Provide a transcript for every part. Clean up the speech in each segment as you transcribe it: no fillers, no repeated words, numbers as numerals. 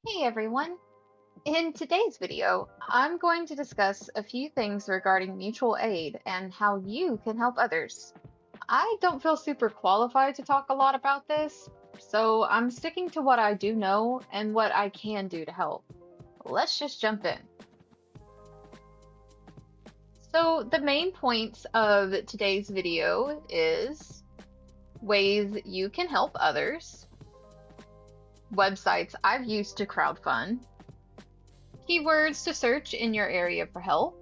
Hey everyone! In today's video, I'm going to discuss a few things regarding mutual aid and how you can help others. I don't feel super qualified to talk a lot about this, so I'm sticking to what I do know and what I can do to help. Let's just jump in. So the main points of today's video is ways you can help others, websites I've used to crowdfund, keywords to search in your area for help,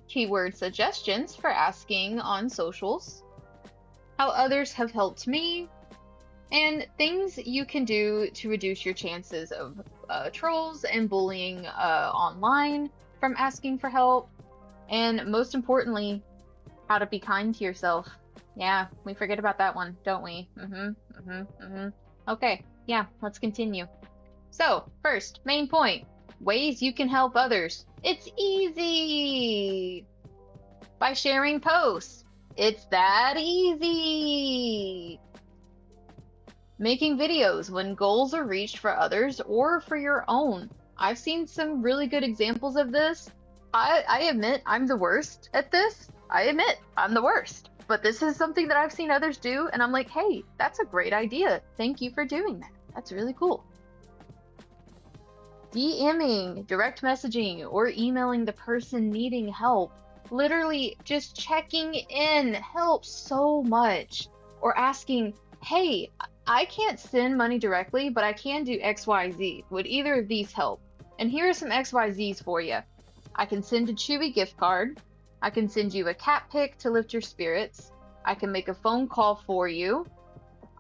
keyword suggestions for asking on socials, how others have helped me, and things you can do to reduce your chances of trolls and bullying online from asking for help, and most importantly, how to be kind to yourself. Yeah, we forget about that one, don't we? Okay, yeah, let's continue. So, first, main point. Ways you can help others. It's easy! By sharing posts. It's that easy! Making videos when goals are reached for others or for your own. I've seen some really good examples of this. I admit I'm the worst at this. I admit I'm the worst. But this is something that I've seen others do, and I'm like, hey, that's a great idea. Thank you for doing that. That's really cool. DMing, direct messaging, or emailing the person needing help. Literally just checking in helps so much. Or asking, hey, I can't send money directly, but I can do XYZ. Would either of these help? And here are some XYZs for you. I can send a Chewy gift card. I can send you a cat pic to lift your spirits. I can make a phone call for you.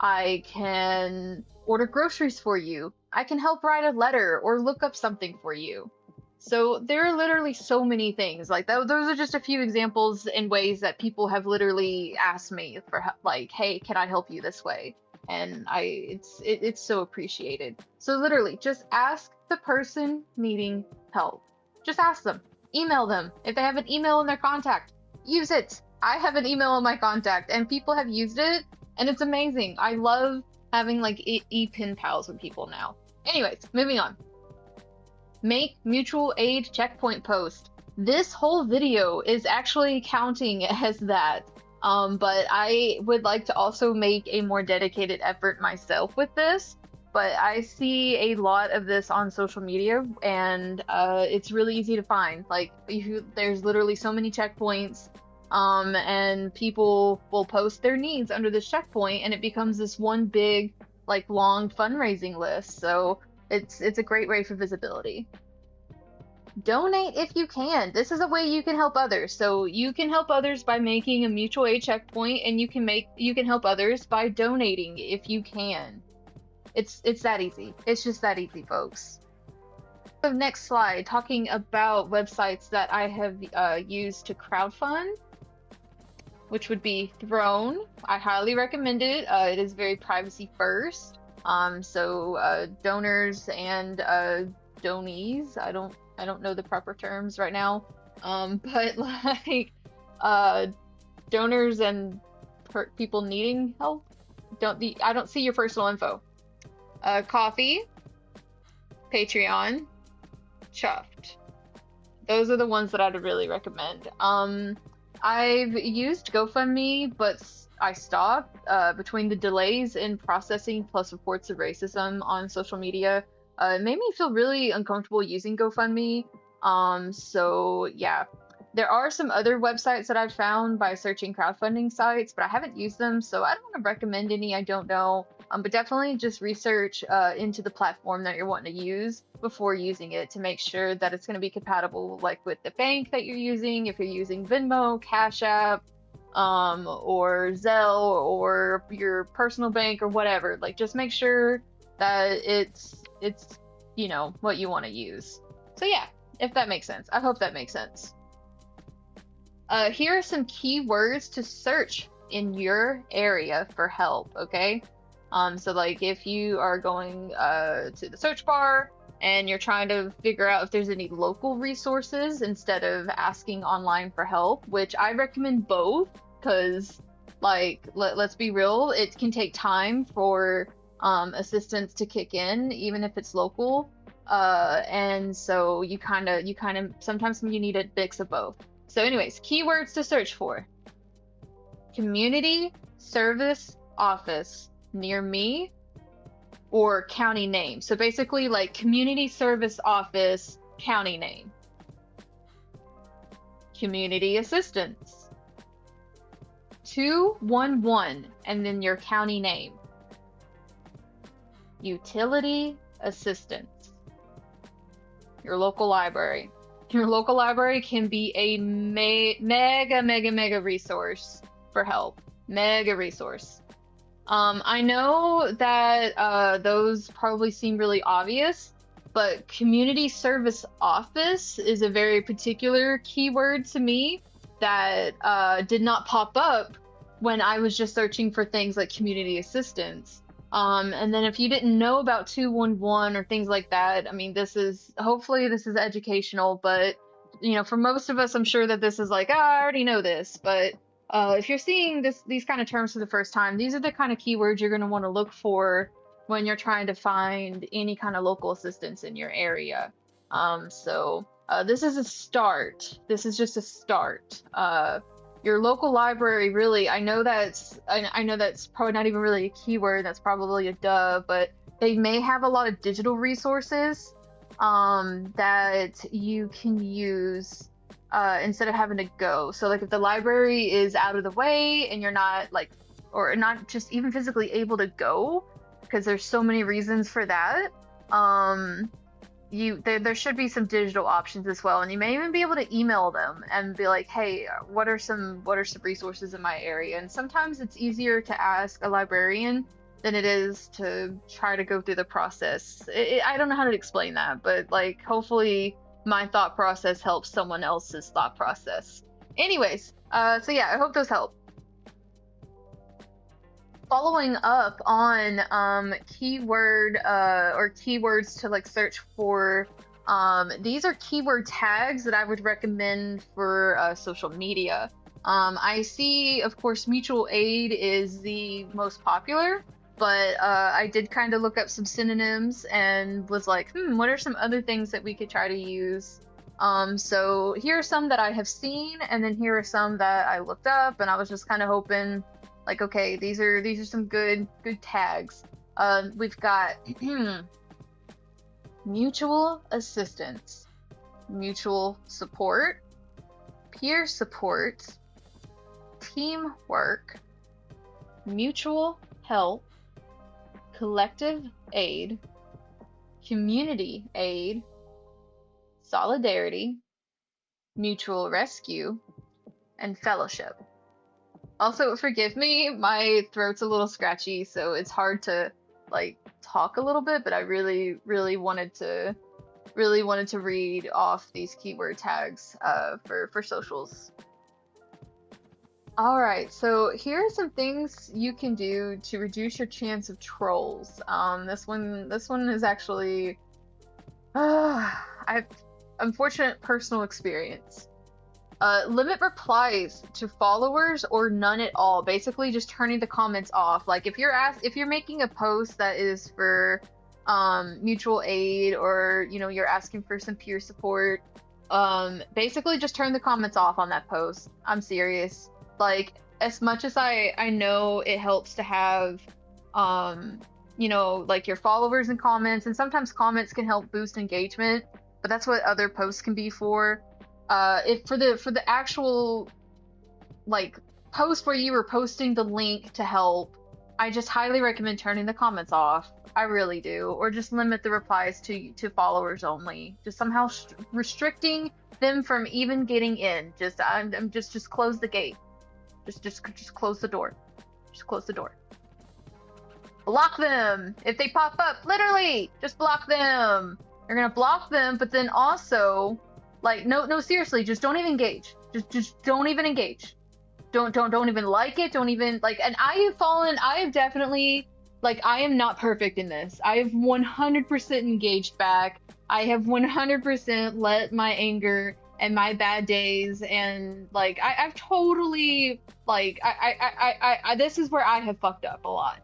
I can order groceries for you. I can help write a letter or look up something for you. So there are literally so many things like that. Those are just a few examples in ways that people have literally asked me for like, hey, can I help you this way? And it's so appreciated. So literally just ask the person needing help. Just ask them. Email them. If they have an email in their contact, use it. I have an email in my contact and people have used it and it's amazing. I love having like e-pin pals with people now. Anyways, moving on. Make mutual aid checkpoint post. This whole video is actually counting as that. But I would like to also make a more dedicated effort myself with this. But I see a lot of this on social media, and it's really easy to find. Like, there's literally so many checkpoints, and people will post their needs under this checkpoint, and it becomes this one big, like, long fundraising list. So it's a great way for visibility. Donate if you can. This is a way you can help others. So you can help others by making a mutual aid checkpoint, and you can help others by donating if you can. It's that easy. It's just that easy, folks. So next slide, talking about websites that I have used to crowdfund, which would be Throne. I highly recommend it. It is very privacy first. So donors and donees. I don't know the proper terms right now. But like donors and people needing help. I don't see your personal info. Coffee, Patreon, Chuffed. Those are the ones that I'd really recommend. I've used GoFundMe, but I stopped between the delays in processing plus reports of racism on social media. It made me feel really uncomfortable using GoFundMe. So yeah. There are some other websites that I've found by searching crowdfunding sites, but I haven't used them, so I don't want to recommend any I don't know. But definitely just research into the platform that you're wanting to use before using it to make sure that it's going to be compatible, like with the bank that you're using, if you're using Venmo, Cash App, or Zelle, or your personal bank or whatever. Like, just make sure that it's what you want to use. So yeah, if that makes sense. I hope that makes sense. Here are some keywords to search in your area for help, okay? So like if you are going to the search bar and you're trying to figure out if there's any local resources instead of asking online for help, which I recommend both, because like let's be real, it can take time for assistance to kick in, even if it's local. And so you kind of sometimes you need a mix of both. So anyways, keywords to search for: community service office near me, or county name. So basically like community service office, county name. Community assistance, 211, and then your county name. Utility assistance, your local library. Your local library can be a mega resource for help. Mega resource. I know that those probably seem really obvious, but community service office is a very particular keyword to me that did not pop up when I was just searching for things like community assistance. And then if you didn't know about 211 or things like that, I mean, hopefully this is educational, but for most of us, I'm sure that this is like, I already know this, but if you're seeing these kind of terms for the first time, these are the kind of keywords you're going to want to look for when you're trying to find any kind of local assistance in your area. So this is a start. This is just a start. Your local library, really, I know that's probably not even really a keyword. That's probably a duh, but they may have a lot of digital resources that you can use instead of having to go. So like if the library is out of the way and you're not or not just even physically able to go, because there's so many reasons for that, there should be some digital options as well, and you may even be able to email them and be like, hey, what are some resources in my area? And sometimes it's easier to ask a librarian than it is to try to go through the process. I don't know how to explain that, but like hopefully my thought process helps someone else's thought process. Anyways, so yeah, I hope those help. Following up on keyword or keywords to like search for, these are keyword tags that I would recommend for social media. I see, of course, mutual aid is the most popular, but I did kind of look up some synonyms and was like, what are some other things that we could try to use? So here are some that I have seen, and then here are some that I looked up, and I was just kind of hoping, like, okay, these are some good tags. We've got mutual assistance, mutual support, peer support, teamwork, mutual help, collective aid, community aid, solidarity, mutual rescue, and fellowship. Also, forgive me, my throat's a little scratchy, so it's hard to like talk a little bit, but I really wanted to read off these keyword tags for socials. All right, so here are some things you can do to reduce your chance of trolls. This one is actually I've unfortunate personal experience. Limit replies to followers or none at all. Basically, just turning the comments off. Like if you're making a post that is for mutual aid, or you're asking for some peer support, basically just turn the comments off on that post. I'm serious. Like, as much as I know it helps to have like your followers and comments, and sometimes comments can help boost engagement, but that's what other posts can be for. If for the actual like post where you were posting the link to help, I just highly recommend turning the comments off. I really do. Or just limit the replies to followers only. Just somehow restricting them from even getting in. Just close the gate. Just close the door. Just close the door. Block them if they pop up. Literally, just block them. You're gonna block them, but then also, like, no, seriously, just don't even engage. Just don't even engage. Don't even like it. Don't even like. And I have definitely, like, I am not perfect in this. I have 100% engaged back. I have 100% let my anger and my bad days, and like I've totally, like, I this is where I have fucked up a lot.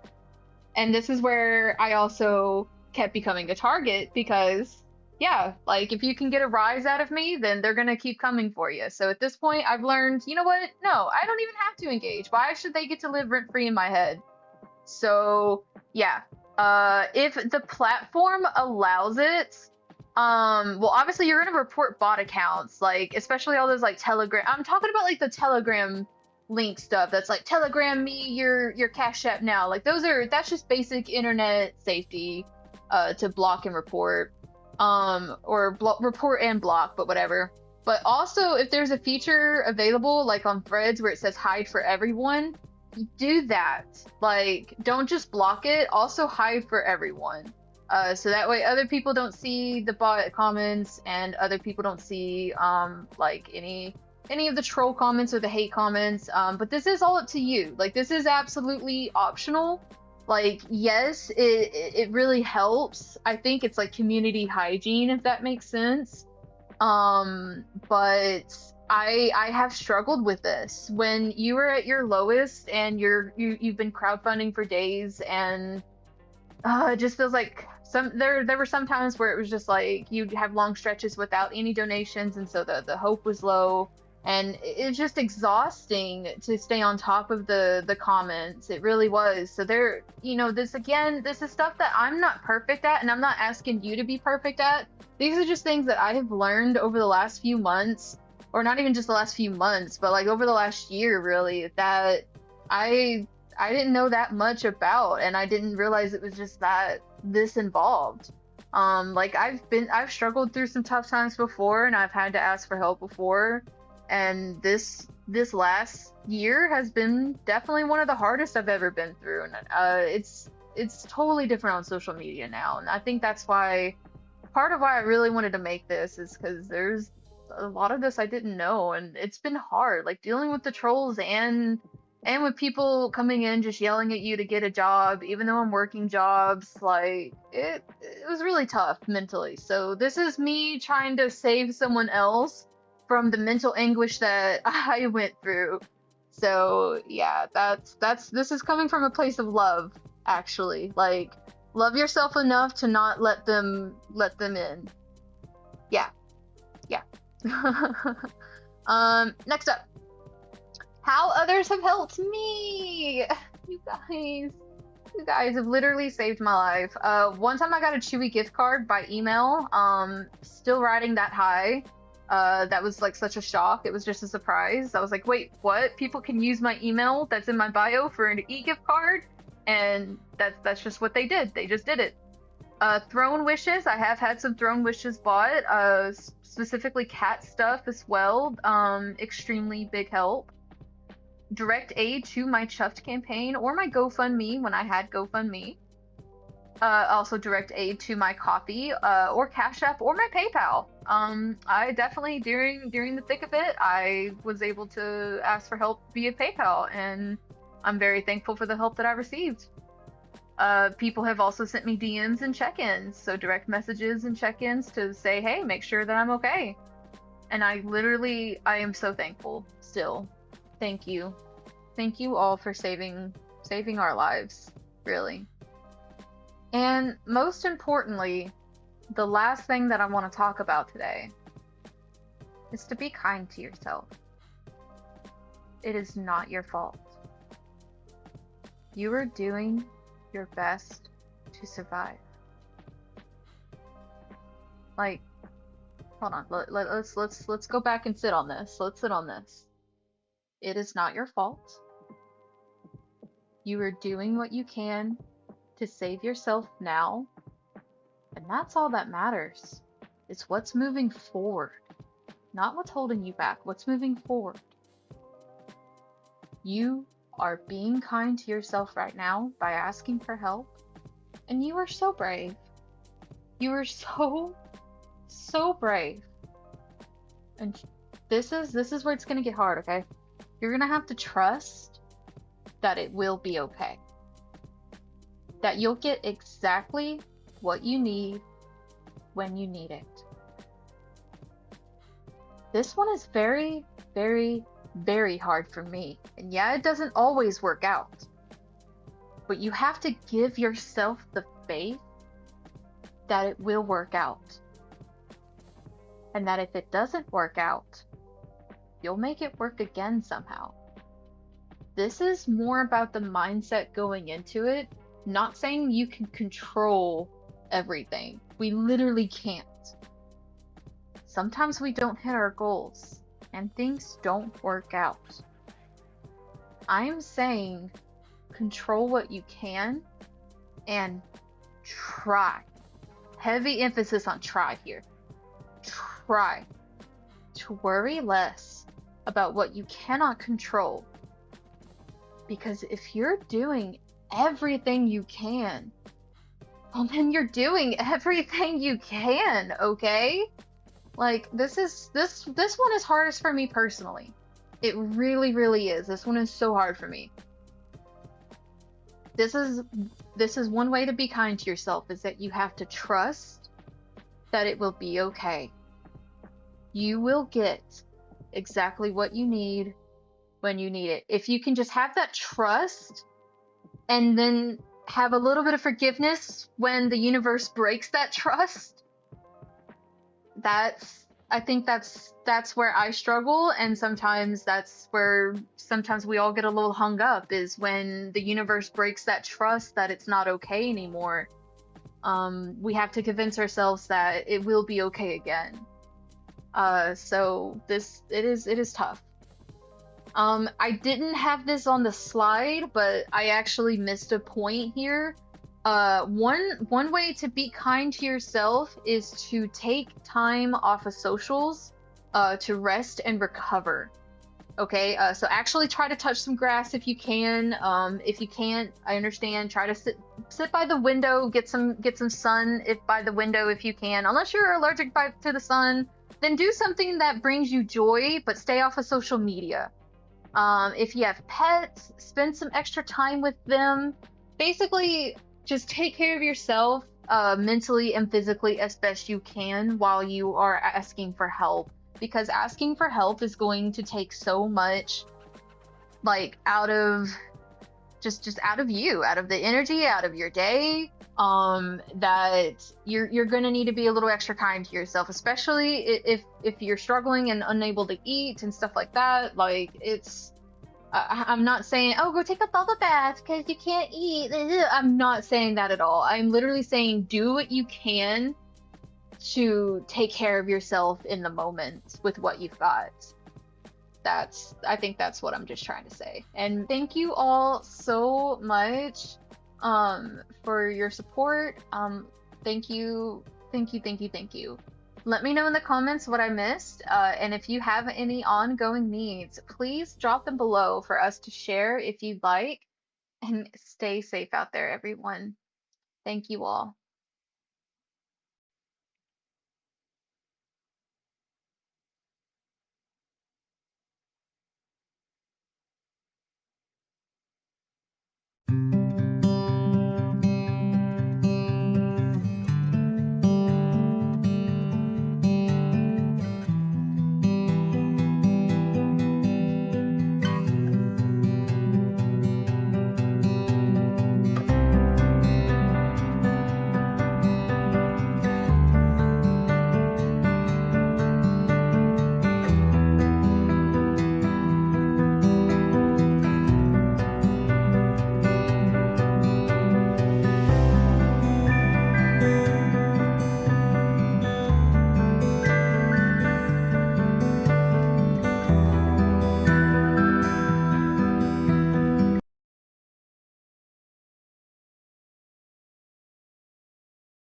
And this is where I also kept becoming a target because, yeah, like if you can get a rise out of me, then they're gonna keep coming for you. So at this point, I've learned, you know what? No, I don't even have to engage. Why should they get to live rent free in my head? So yeah, if the platform allows it, well, obviously you're gonna report bot accounts, like especially all those like Telegram. I'm talking about like the Telegram link stuff. That's like Telegram me your Cash App now. Like that's just basic internet safety, to block and report, or report and block, but whatever. But also, if there's a feature available, like on Threads, where it says hide for everyone, do that. Like, don't just block it, also hide for everyone. So that way other people don't see the bot comments, and other people don't see like any of the troll comments or the hate comments. But this is all up to you. Like, this is absolutely optional. Like, yes, it really helps. I think it's like community hygiene, if that makes sense. But I have struggled with this. When you are at your lowest and you've been crowdfunding for days, and it just feels like there were some times where it was just like you'd have long stretches without any donations, and so the hope was low, and it's just exhausting to stay on top of the comments. It really was. So there, this again, this is stuff that I'm not perfect at, and I'm not asking you to be perfect at. These are just things that I have learned over the last few months, or not even just the last few months, but like over the last year, really, that I didn't know that much about, and I didn't realize it was just this involved. Like I've struggled through some tough times before, and I've had to ask for help before, and this last year has been definitely one of the hardest I've ever been through, and it's totally different on social media now, and I think that's why part of why I really wanted to make this is because there's a lot of this I didn't know, and it's been hard, like dealing with the trolls and with people coming in just yelling at you to get a job, even though I'm working jobs. Like it was really tough mentally. So this is me trying to save someone else from the mental anguish that I went through. So yeah, this is coming from a place of love, actually. Like, love yourself enough to not let them in. Yeah, yeah. Next up, how others have helped me. You guys have literally saved my life. One time I got a Chewy gift card by email. Still riding that high. That was like such a shock. It was just a surprise. I was like, wait, what? People can use my email that's in my bio for an e-gift card? And that's just what they did. They just did it. Throne wishes. I have had some throne wishes bought. Specifically cat stuff as well. Extremely big help. Direct aid to my Chuffed campaign or my GoFundMe when I had GoFundMe. Also direct aid to my Coffee, or Cash App, or my PayPal. I definitely, during the thick of it, I was able to ask for help via PayPal, and I'm very thankful for the help that I received. People have also sent me DMs and check-ins, so direct messages and check-ins to say, hey, make sure that I'm okay. And I am so thankful still. Thank you. Thank you all for saving our lives, really. And most importantly, the last thing that I want to talk about today is to be kind to yourself. It is not your fault. You are doing your best to survive. Like, hold on, let's go back and sit on this. Let's sit on this. It is not your fault. You are doing what you can to save yourself now, and that's all that matters. It's what's moving forward, not what's holding you back. What's moving forward. You are being kind to yourself right now by asking for help, and you are so brave. You are so brave. And this is where it's gonna get hard, okay? You're gonna have to trust that it will be okay. That you'll get exactly what you need when you need it. This one is very, very, very hard for me. And yeah, it doesn't always work out. But you have to give yourself the faith that it will work out. And that if it doesn't work out, you'll make it work again somehow. This is more about the mindset going into it, not saying you can control everything. We literally can't. Sometimes we don't hit our goals and things don't work out. I'm saying control what you can and try. Heavy emphasis on try here. Try to worry less about what you cannot control. Because if you're doing everything you can, well, then you're doing everything you can, okay? Like, this one is hardest for me personally. It really, really is. This one is so hard for me. This is one way to be kind to yourself, is that you have to trust that it will be okay. You will get exactly what you need when you need it. If you can just have that trust and then have a little bit of forgiveness when the universe breaks that trust, I think that's where I struggle, and sometimes that's where sometimes we all get a little hung up, is when the universe breaks that trust that it's not okay anymore. We have to convince ourselves that it will be okay again. So it is tough. I didn't have this on the slide, but I actually missed a point here. One way to be kind to yourself is to take time off of socials, to rest and recover. Okay, so actually try to touch some grass if you can. If you can't, I understand. Try to sit by the window, get some sun if by the window if you can. Unless you're allergic to the sun, then do something that brings you joy, but stay off of social media. If you have pets, spend some extra time with them. Basically, just take care of yourself, mentally and physically as best you can while you are asking for help. Because asking for help is going to take so much, like, out of just out of you, out of the energy, out of your day, that you're gonna need to be a little extra kind to yourself, especially if you're struggling and unable to eat and stuff like that. Like, I'm not saying, oh, go take a bubble bath because you can't eat. I'm not saying that at all. I'm literally saying do what you can to take care of yourself in the moment with what you've got. I think that's what I'm just trying to say. And thank you all so much for your support. Thank you. Let me know in the comments what I missed, and if you have any ongoing needs, please drop them below for us to share if you'd like. And stay safe out there, everyone. Thank you all.